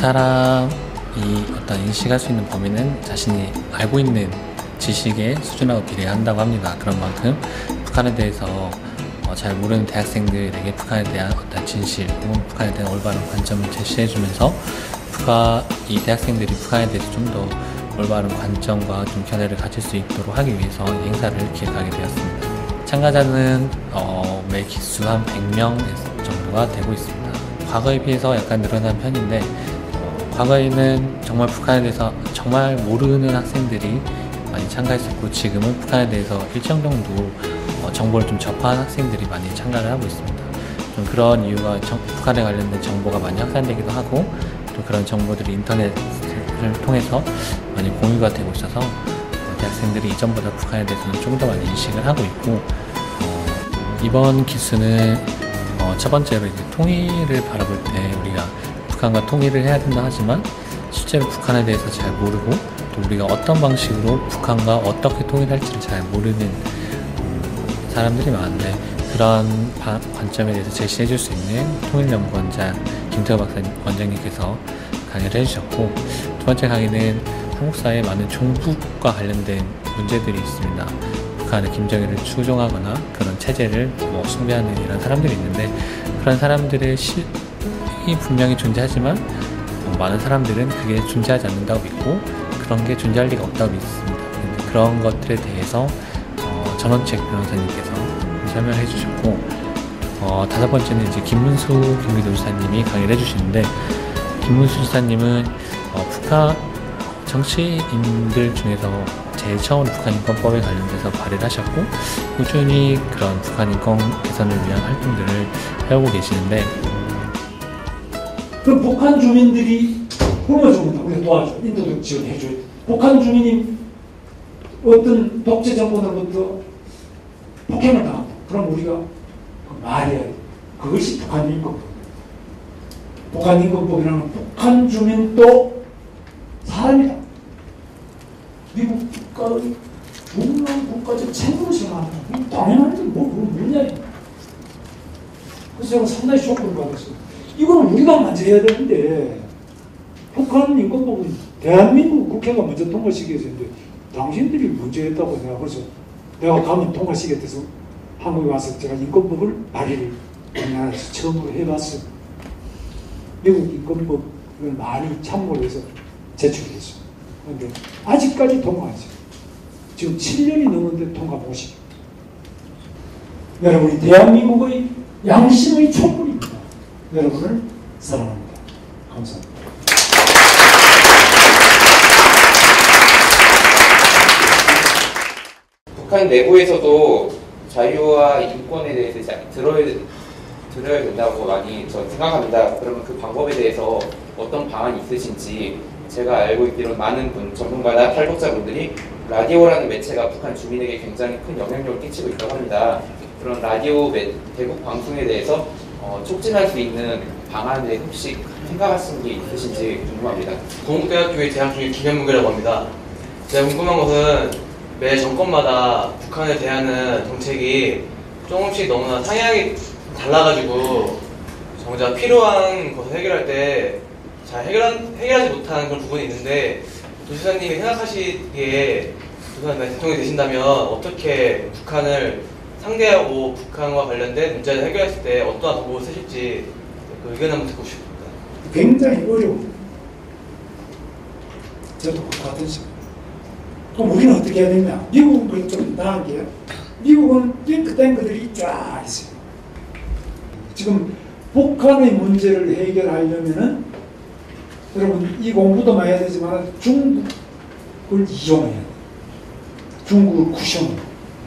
사람이 어떤 인식할 수 있는 범위는 자신이 알고 있는 지식의 수준하고 비례한다고 합니다. 그런 만큼 북한에 대해서 잘 모르는 대학생들에게 북한에 대한 어떤 진실 혹은 북한에 대한 올바른 관점을 제시해주면서 이 대학생들이 북한에 대해서 좀 더 올바른 관점과 좀 견해를 가질 수 있도록 하기 위해서 이 행사를 기획하게 되었습니다. 참가자는 매 기수 한 100명 정도가 되고 있습니다. 과거에 비해서 약간 늘어난 편인데 과거에는 정말 북한에 대해서 정말 모르는 학생들이 많이 참가했었고, 지금은 북한에 대해서 일정 정도 정보를 좀 접한 학생들이 많이 참가를 하고 있습니다. 좀 그런 이유가 북한에 관련된 정보가 많이 확산되기도 하고, 또 그런 정보들이 인터넷을 통해서 많이 공유가 되고 있어서 대학생들이 이전보다 북한에 대해서는 좀 더 많이 인식을 하고 있고, 이번 기수는 첫 번째로 이제 통일을 바라볼 때 우리가 북한과 통일을 해야 된다 하지만 실제로 북한에 대해서 잘 모르고, 또 우리가 어떤 방식으로 북한과 어떻게 통일할지를 잘 모르는 사람들이 많은데, 그런 관점에 대해서 제시해 줄 수 있는 통일연구원장 김태호 원장님께서 강의를 해주셨고, 두 번째 강의는 한국 사회에 많은 종북과 관련된 문제들이 있습니다. 북한의 김정일을 추종하거나 그런 체제를 숭배하는 이런 사람들이 있는데, 그런 사람들의 실이 분명히 존재하지만 많은 사람들은 그게 존재하지 않는다고 믿고 그런 게 존재할 리가 없다고 믿습니다. 그런 것들에 대해서 전원책 변호사님께서 설명을 해주셨고, 다섯 번째는 이제 김문수 경기도지사님이 강의를 해주시는데, 김문수 지사님은 북한 정치인들 중에서 제일 처음으로 북한 인권법에 관련돼서 발의를 하셨고, 꾸준히 그런 북한 인권 개선을 위한 활동들을 해오고 계시는데, 그럼 북한 주민들이 굶어죽는다. 우리가 도와줘. 인도적 지원해줘. 북한 주민이 어떤 독재 정권으로부터 폭행을 당한다. 그럼 우리가 말해야 돼. 그것이 북한 인권법. 북한 인권법이라는 북한 주민도 사람이다. 미국 국가의 중요한 국가적 책무를 생각한다. 당연하지. 뭐냐. 그래서 제가 상당히 쇼크를 받았어요. 이거는 우리가 먼저 해야 되는데, 북한 인권법은 대한민국 국회가 먼저 통과시켜야 되는데 당신들이 먼저 했다고. 내가 가면 통과시켰대서 한국에 와서 제가 인권법을 발의를 우리나라에서 처음으로 해봤어요. 미국 인권법을 많이 참고를 해서 제출했어요. 그런데 아직까지 통과하죠. 지금 7년이 넘었는데 통과 못시켜요. 여러분이 대한민국의 양심의 촛불입니다. 여러분을 사랑합니다. 감사합니다. 북한 내부에서도 자유와 인권에 대해서 들어야 된다고 많이 저는 생각합니다. 그러면 그 방법에 대해서 어떤 방안이 있으신지, 제가 알고 있기로는 많은 전문가나 탈북자분들이 라디오라는 매체가 북한 주민에게 굉장히 큰 영향력을 끼치고 있다고 합니다. 그런 라디오 대북 방송에 대해서 촉진할 수 있는 방안에 혹시 생각하신 게 있으신지 궁금합니다. 동국대학교에 재학 중인 김현묵이라고 합니다. 제가 궁금한 것은 매 정권마다 북한에 대한 정책이 조금씩 너무나 상향이 달라가지고 정작 필요한 것을 해결할 때 잘 해결하지 못하는 그런 부분이 있는데, 도지사님이 생각하시기에 도지사님 대통령이 되신다면 어떻게 북한을 상대하고 북한과 관련된 문제를 해결했을 때 어떠한 방법을 쓰실지 그 의견 한번 듣고 싶습니다. 굉장히 어려워요. 저도 같은 식으로. 그럼 우리는 어떻게 해야 되냐? 미국은 좀 나은 게, 미국은 탱크들이 쫙 있어요. 지금 북한의 문제를 해결하려면은 여러분 이 공부도 많이 해야 되지만 중국을 이용해야 돼요. 중국을 구시하고,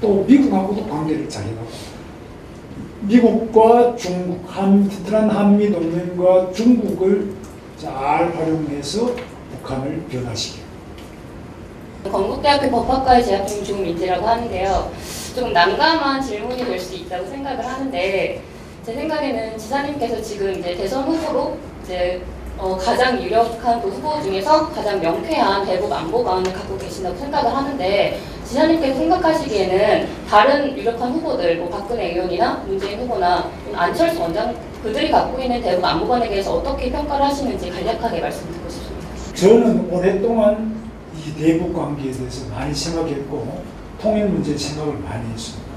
또 미국하고도 관계를 잘 해가고, 미국과 중국, 튼튼한 한미동맹과 중국을 잘 활용해서 북한을 변화시켜요. 건국대학교 법학과에 재학 중인 조민지라고 하는데요. 조금 난감한 질문이 될 수 있다고 생각을 하는데, 제 생각에는 지사님께서 지금 이제 대선 후보로 이제 가장 유력한 그 후보 중에서 가장 명쾌한 대북 안보 방안을 갖고 계신다고 생각을 하는데, 지사님께서 생각하시기에는 다른 유력한 후보들, 뭐 박근혜 의원이나 문재인 후보나 안철수 원장 그들이 갖고 있는 대북 안보관에 대해서 어떻게 평가를 하시는지 간략하게 말씀 듣고 싶습니다. 저는 오랫동안 이 대북 관계에 대해서 많이 생각했고 통일 문제에 생각을 많이 했습니다.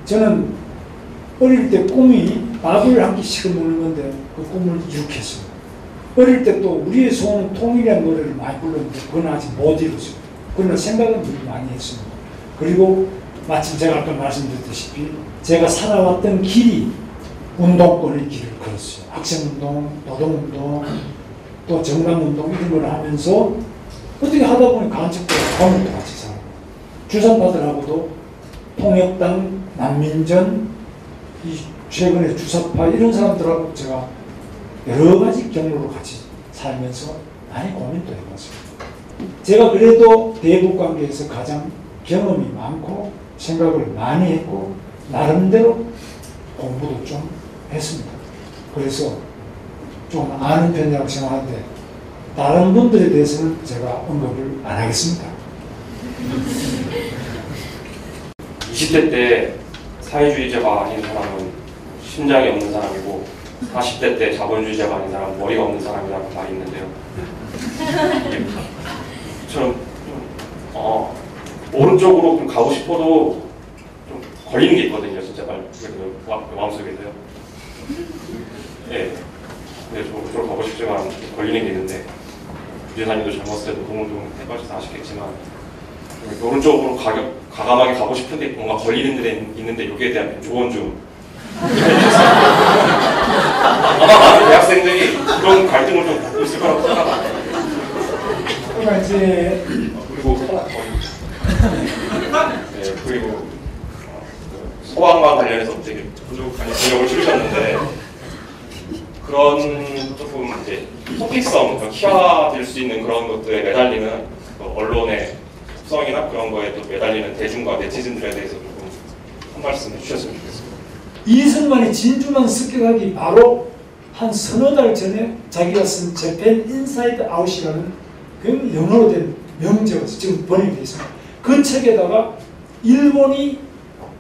저는 어릴 때 꿈이 밥을 한 끼씩 먹는 건데 그 꿈을 이룩했습니다. 어릴 때 또 우리의 소원은 통일이라는 노래를 많이 불렀는데 그건 아직 못 이뤘습니다. 그러나 생각은 늘 많이 했습니다. 그리고 마침 제가 아까 말씀드렸다시피 제가 살아왔던 길이 운동권의 길을 걸었어요. 학생운동, 노동운동, 또 정당운동 이런 걸 하면서 어떻게 하다 보니 간첩도 과목도 같이 살고 주사파들하고도 통역당, 난민전, 이 최근에 주사파 이런 사람들하고 제가 여러 가지 경로로 같이 살면서 많이 고민도 해봤습니다. 제가 그래도 대북 관계에서 가장 경험이 많고 생각을 많이 했고 나름대로 공부도 좀 했습니다. 그래서 좀 아는 편이라고 생각하는데 다른 분들에 대해서는 제가 언급을 안 하겠습니다. 20대 때 사회주의자가 아닌 사람은 심장이 없는 사람이고 40대 때 자본주의자가 아닌 사람은 머리가 없는 사람이라는 말이 있는데요. 저는 오른쪽으로 좀 가고 싶어도 좀 걸리는 게 있거든요. 진짜 마음속에서요. 예. 네, 오른쪽으로 가고 싶지만 걸리는 게 있는데 부재사님도 젊었을 때 노동을 좀 해봐셔서 아시겠지만 오른쪽으로 과감하게 가고 싶은데 뭔가 걸리는 데 있는데 여기에 대한 조언 좀 아마 많은 대학생들이 그런 갈등을 좀 갖고 있을 거라고 생각합니다. 그러니까 이제 그리고 소방과 관련해서 되게 분석을 치르셨는데 그런 조금 이제 토픽성, 희화될 수 있는 그런 것들에 매달리는 언론의 속성이나 그런 거에 또 매달리는 대중과 네티즌들에 대해서 조금 한 말씀 해주셨으면 좋겠습니다. 이승만이 진주만 습격하기 바로 한 서너 달 전에 자기가 쓴 재팬 인사이드 아웃이라는 그 영어로 된 명제가 지금 번역되어 있습니다. 그 책에다가 일본이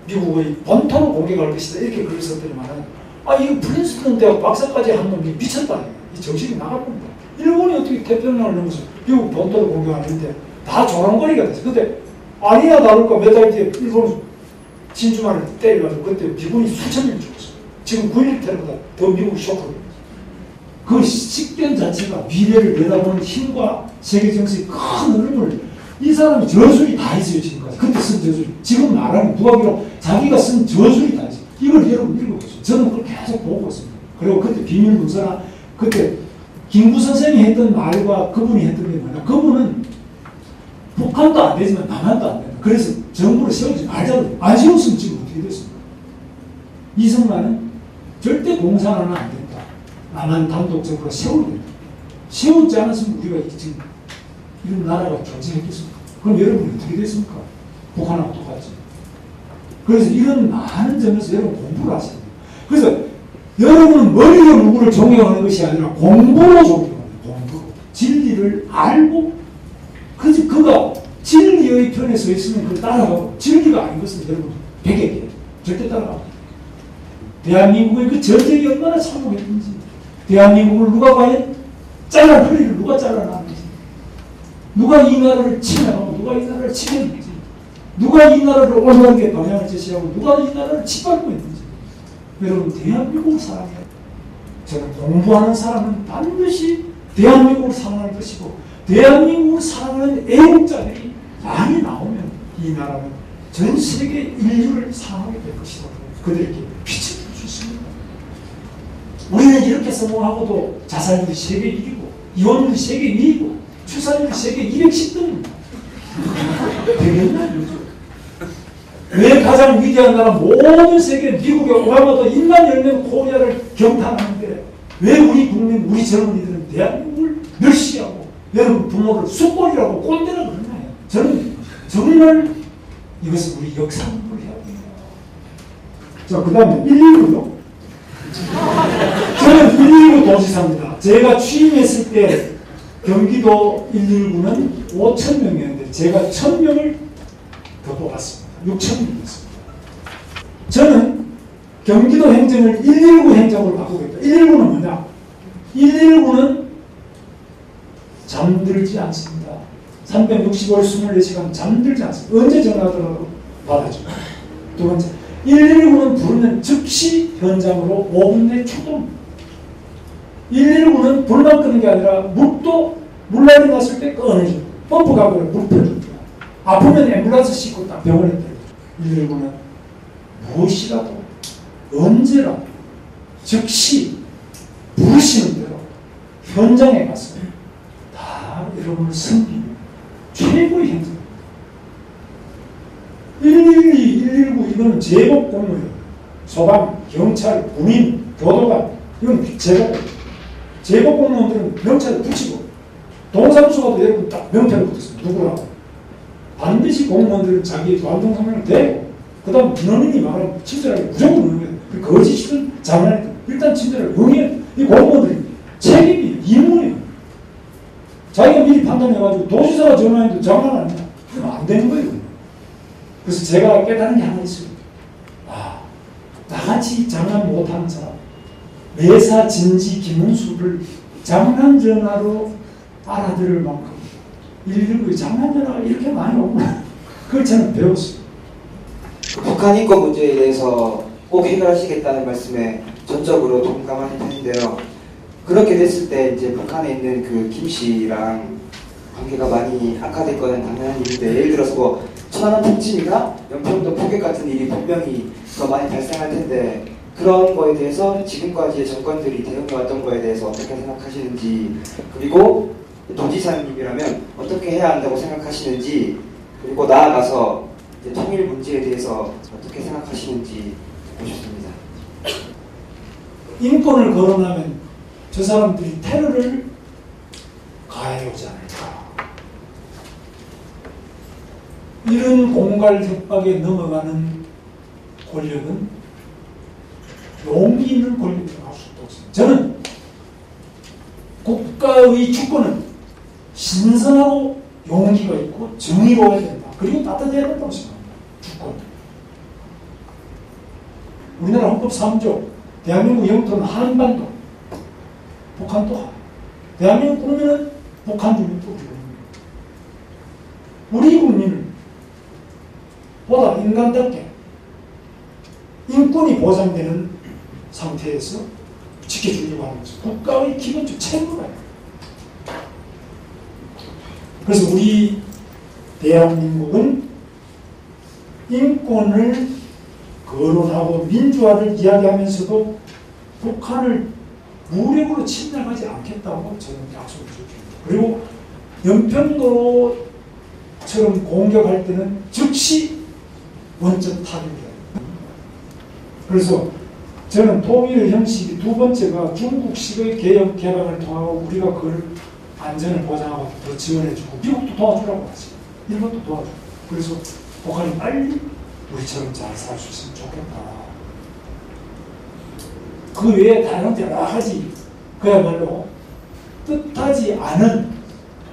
미국의 본토를 공격할 것이다 이렇게 글을 썼더니만은 이거 프린스턴 대학 박사까지 한 놈이 미쳤다. 이 정신이 나갈 겁니다. 일본이 어떻게 태평양을 넘어서 미국 본토를 공격하는데 다 조롱거리가 됐어요. 근데 아니나 다를까 몇 달 뒤에 일본 진주만을 때려가지고 그때 미군이 수천 명 죽었어요. 지금 9.11 테러보다 더 미국 쇼크입니다. 그 식견 자체가 미래를 내다보는 힘과 세계 정세의 큰 흐름을 이 사람이 저술이 다 있어요. 지금까지. 그때 쓴 저술. 지금 말하는 누가 기록 자기가 쓴 저술이 다 있어요. 이걸 여러분 읽어보세요. 저는 그걸 계속 보고 있습니다. 그리고 그때 비밀문서나 그때 김구 선생이 했던 말과 그분이 했던 게 뭐냐. 그분은 북한도 안 되지만 남한도 안 된다. 그래서 정부를 세우지 말자고. 안 세웠으면 지금 어떻게 됐습니까? 이승만은 절대 공산 하나 안 된다. 남한 단독적으로 세워야 된다. 세우지 않았으면 우리가 지금 이런 나라가 존재했겠습니까? 그럼 여러분이 어떻게 됐습니까? 북한하고 똑같지. 그래서 이런 많은 점에서 여러분 공부를 하셔야 돼요. 그래서 여러분은 머리로 누구를 존경하는 것이 아니라 공부로 존경하는 거예요. 공부로. 진리를 알고 그가 진리의 편에 서 있으면 그걸 따라가고 진리가 아닌 것은 여러분 백에게 절대 따라가고 대한민국의 그 전쟁이 얼마나 참혹했는지 대한민국을 누가 과연 허리를 누가 잘라놨는지 누가 이 나라를 침해하고 누가 이 나라를 치겠는지 누가 이 나라를 올바르게 방향을 제시하고 누가 이 나라를 짓밟고 있는지 여러분 대한민국을 사랑해요. 저는 공부하는 사람은 반드시 대한민국을 사랑할 것이고 대한민국을 사랑하는 애국자들이 많이 나오면 이 나라는 전 세계 인류를 사랑하게 될 것이다. 그들에게 빛을 줄 수 있습니다. 우리는 이렇게 성공하고도 자살률이 세계 1위고 이혼율이 세계 2위고 출산율이 세계 210등입니다. 되겠나? 왜 가장 위대한 나라 모든 세계 미국의 오바마도 입만 열면 코리아를 경탄하는데 왜 우리 국민, 우리 젊은이들은 대한민국을 멸시하고 여러분 부모를 쑥골이라고 꼰대라고 그러나요? 저는 정말 이것은 우리 역사 공부를 해야 됩니다. 자, 그 다음에 119요. 저는 119 도지사입니다. 제가 취임했을 때 경기도 119는 5,000명이었는데 제가 1,000명을 더 뽑았습니다. 6,000명이었습니다. 저는 경기도 행정을 119 행정으로 바꾸겠다. 119는 뭐냐? 119는 잠들지 않습니다. 365일 24시간 잠들지 않습니다. 언제 전화하더라도 받아줘요. 두 번째, 119는 부르면 즉시 현장으로 5분 내 출동. 119는 불만 끄는 게 아니라 물도 물난리 났을 때 꺼내줘요. 펌프 가고를 물 펴줍니다. 아프면 앰뷸런스 싣고 딱 병원에 데려요. 119는 무엇이라도 언제라도 즉시 부르시는 대로 현장에 가서 다 여러분을 섬기는 최고의 행정입니다. 112, 119 이거는 제복 공무원, 소방, 경찰, 군인, 교도관 이건 제복 공무원들은 명찰을 붙이고 동사무소가도 여러분 딱 명패를 붙였습니다. 누구라고? 반드시 공무원들은 자기 완동성명을 대고 그 다음 민원인이 말하면 친절하게 무조건 응해요. 그 거짓이든 장난이든 일단 친절하게 응해요. 이 공무원들이 책임이 임무예요. 자기가 미리 판단해가지고 도지사가 전화해도 장난 아니야. 그러면 안 되는 거예요. 그래서 제가 깨달은 게 하나 있어요. 아, 나같이 장난 못하는 사람, 매사 진지 김문수를 장난 전화로 알아들을 만큼 119의 장난 전화가 이렇게 많이 오구나. 그걸 저는 배웠어요. 북한 인권 문제에 대해서 꼭 해결하시겠다는 말씀에 전적으로 동감하는 편인데요. 그렇게 됐을 때 이제 북한에 있는 그 김 씨랑 관계가 많이 악화될 거는 당연한 일인데, 예를 들어서 뭐 천안함 폭침이나 연평도 포격 같은 일이 분명히 더 많이 발생할 텐데, 그런 거에 대해서 지금까지의 정권들이 대응해왔던 거에 대해서 어떻게 생각하시는지, 그리고 도지사님이라면 어떻게 해야 한다고 생각하시는지, 그리고 나아가서 이제 통일 문제에 대해서 어떻게 생각하시는지 듣고 싶습니다. 인권을 거론하면 저 사람들이 테러를 가해오지 않을까. 이런 공갈 협박에 넘어가는 권력은 용기 있는 권력이라고 할 수도 없습니다. 저는 국가의 주권은 신선하고 용기가 있고 정의로워야 된다. 그리고 따뜻해야 된다고 생각합니다. 주권. 우리나라 헌법 3조 대한민국 영토는 한반도, 북한도 하나. 대한민국 국민은 북한 주민도 우리 국민을 보다 인간답게 인권이 보장되는 상태에서 지켜주려고 하는 것은 국가의 기본적 책무가 있습니다. 그래서 우리 대한민국은 인권을 거론하고 민주화를 이야기하면서도 북한을 무력으로 침략하지 않겠다고 저는 약속을 드립니다. 그리고 연평도처럼 공격할 때는 즉시 원점 타격이에요. 그래서 저는 통일 형식이 두 번째가 중국식의 개혁 개방을 통하고 우리가 그걸 안전을 보장하고 더 지원해주고, 미국도 도와주라고 하지, 일본도 도와주고. 그래서 북한이 빨리 우리처럼 잘 살 수 있으면 좋겠다. 그 외에 다른 여러 가지 그야말로 뜻하지 않은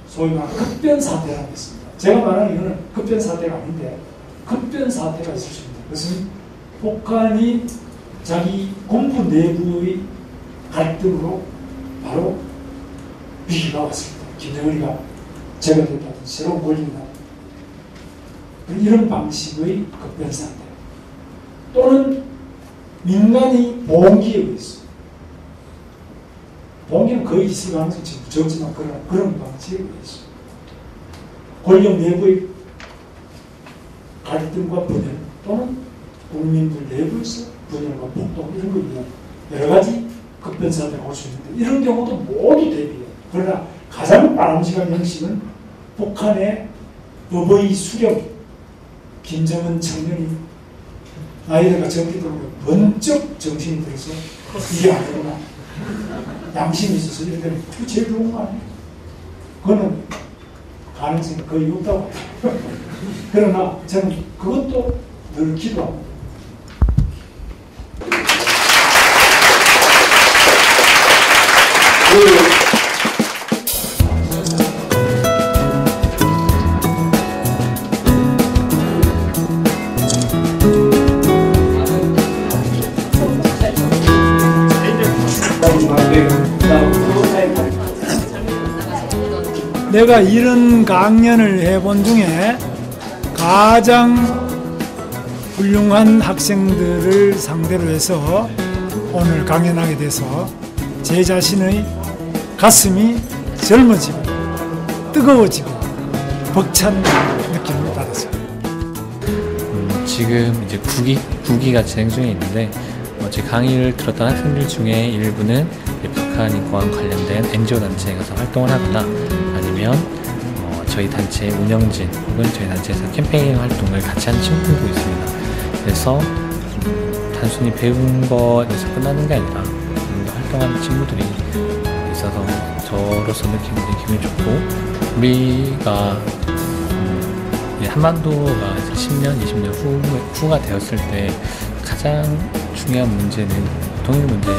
소위 말하는 급변사태라는 게 있습니다. 제가 말하는 이거는 급변사태가 아닌데 급변사태가 있을 수 있습니다. 그것은 북한이 자기 군부 내부의 갈등으로 바로 위기가 왔습니다. 김정은이가 제거됐다든지 새로운 권리가 이런 방식의 급변사태, 또는 민간이 봉기에 의해서, 봉기는 거의 있을 가능성이 적지만 그런 방식에 의해서 권력 내부의 갈등과 분열, 또는 국민들 내부에서 분열과 폭동, 이런 거에 의한 여러 가지 급변사태가 올 수 있는데, 이런 경우도 모두 대비해요. 그러나 가장 바람직한 형식은 북한의 어버이 수령 김정은 청년이 나이가 정기 들어오면 번쩍 정신이 들어서 이게 아니구나, 양심이 있어서 이렇게 되면 그게 제일 좋은 거 아니에요? 그거는 가능성이 거의 없다고 해요. 그러나 저는 그것도 늘 기도합니다. 내가 이런 강연을 해본 중에 가장 훌륭한 학생들을 상대로 해서 오늘 강연하게 돼서 제 자신의 가슴이 젊어지고 뜨거워지고 벅찬 느낌을 받았어요. 지금 이제 9기가 진행 중에 있는데 제 강의를 들었던 학생들 중에 일부는 북한 인권 관련된 NGO 단체에 가서 활동을 하거나 아니면 저희 단체 운영진 혹은 저희 단체에서 캠페인 활동을 같이 한 친구들도 있습니다. 그래서 단순히 배운 것에서 끝나는 게 아니라 활동하는 친구들이 있어서 저로서 느끼는 게 기분이 좋고, 우리가 한반도가 10년, 20년 후가 되었을 때 가장 중요한 문제는 통일 문제,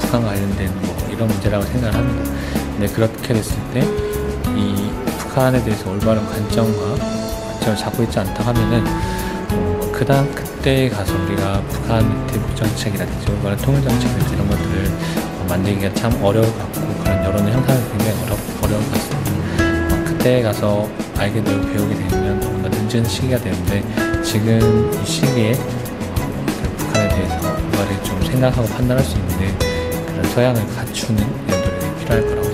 북한과 관련된 이런 문제라고 생각을 합니다. 근데 그렇게 됐을 때 이 북한에 대해서 올바른 관점을 잡고 있지 않다 하면은 그때 가서 우리가 북한 대북 정책이라든지 올바른 통일 정책이라든지 이런 것들을 만들기가 참 어려울 것 같고, 그런 여론을 형성하기 굉장히 어려울 것 같습니다. 그때 가서 알게 되고 배우게 되면 너무나 늦은 시기가 되는데, 지금 이 시기에 북한에 대해서 올바르게 좀 생각하고 판단할 수 있는 그런 소양을 갖추는 이런 노력이 필요할 거라고